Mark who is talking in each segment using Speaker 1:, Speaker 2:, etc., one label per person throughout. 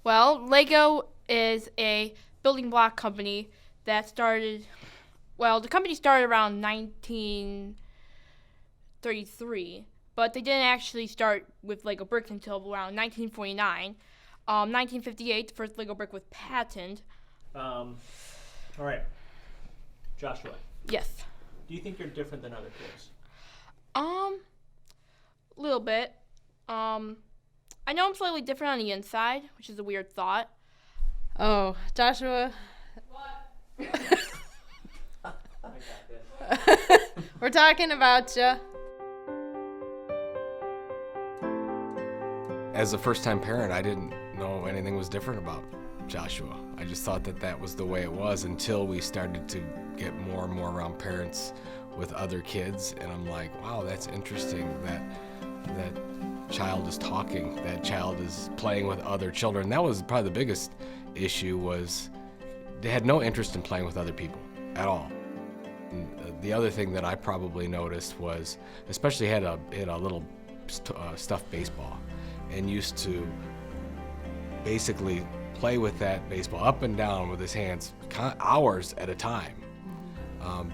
Speaker 1: Well, Lego is a building block company that started, the company started around 1933, but they didn't actually start with Lego bricks until around 1949. 1958, the first Lego brick was patented.
Speaker 2: All right. Joshua.
Speaker 1: Yes.
Speaker 2: Do you think you're different than other kids?
Speaker 1: A little bit. I know I'm slightly different on the inside, which is a weird thought.
Speaker 3: Oh, Joshua.
Speaker 1: What?
Speaker 2: I got this.
Speaker 3: We're talking about you.
Speaker 4: As a first-time parent, I didn't know anything was different about Joshua. I just thought that was the way it was until we started to get more and more around parents with other kids, and I'm like, wow, that's interesting that child is talking, that child is playing with other children. That was probably the biggest issue, was they had no interest in playing with other people at all. And the other thing that I probably noticed was, especially had a little stuffed baseball, and used to basically play with that baseball up and down with his hands hours at a time.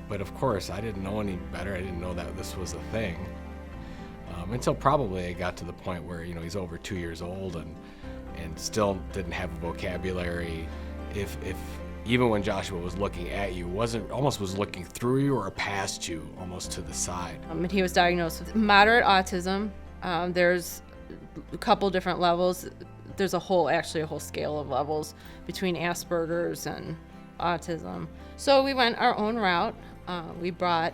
Speaker 4: But of course, I didn't know any better. I didn't know that this was a thing until probably it got to the point where he's over 2 years old and still didn't have a vocabulary. If even when Joshua was looking at you, was looking through you or past you, almost to the side.
Speaker 3: And he was diagnosed with moderate autism. There's a couple different levels. There's a whole scale of levels between Asperger's and autism. So we went our own route. We brought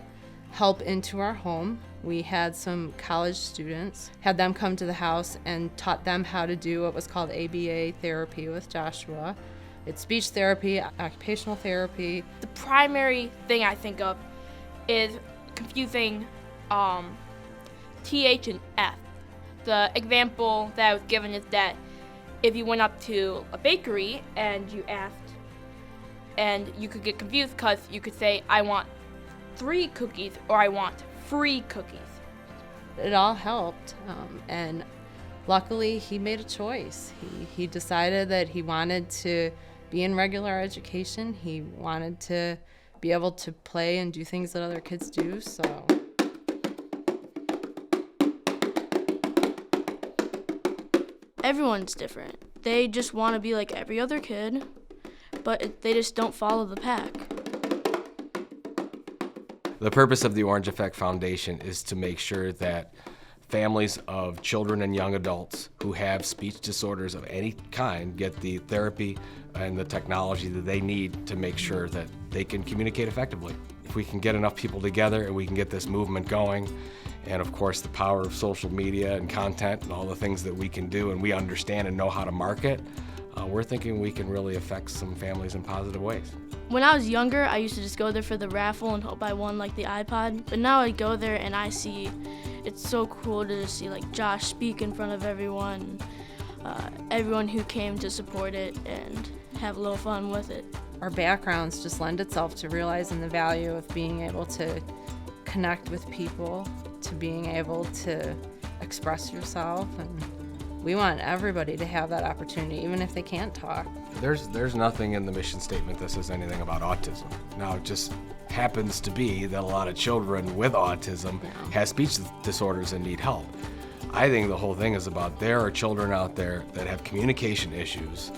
Speaker 3: help into our home. We had some college students, had them come to the house and taught them how to do what was called ABA therapy with Joshua. It's speech therapy, occupational therapy.
Speaker 1: The primary thing I think of is confusing TH and F. The example that I was given is that if you went up to a bakery and you asked, and you could get confused because you could say, I want 3 cookies or I want free cookies.
Speaker 3: It all helped, and luckily he made a choice. He decided that he wanted to be in regular education. He wanted to be able to play and do things that other kids do, so.
Speaker 5: Everyone's different. They just want to be like every other kid, but they just don't follow the pack.
Speaker 4: The purpose of the Orange Effect Foundation is to make sure that families of children and young adults who have speech disorders of any kind get the therapy and the technology that they need to make sure that they can communicate effectively. If we can get enough people together and we can get this movement going, and of course the power of social media and content and all the things that we can do and we understand and know how to market, we're thinking we can really affect some families in positive ways.
Speaker 5: When I was younger, I used to just go there for the raffle and hope I won like the iPod. But now I go there and I see, it's so cool to just see like Josh speak in front of everyone, everyone who came to support it and have a little fun with it.
Speaker 3: Our backgrounds just lend itself to realizing the value of being able to connect with people, to being able to express yourself, and we want everybody to have that opportunity, even if they can't talk.
Speaker 4: There's nothing in the mission statement that says anything about autism. Now, it just happens to be that a lot of children with autism have speech disorders and need help. I think the whole thing is about there are children out there that have communication issues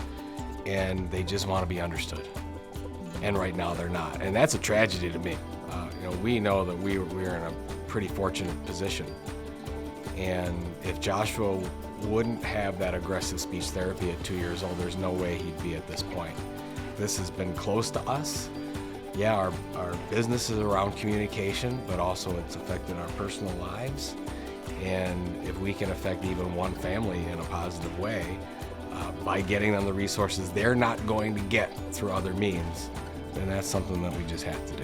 Speaker 4: and they just want to be understood. And right now they're not. And that's a tragedy to me. We know that we're in a pretty fortunate position. And if Joshua wouldn't have that aggressive speech therapy at 2 years old, there's no way he'd be at this point. This has been close to us. Yeah, our business is around communication, but also it's affected our personal lives. And if we can affect even one family in a positive way by getting them the resources they're not going to get through other means, then that's something that we just have to do.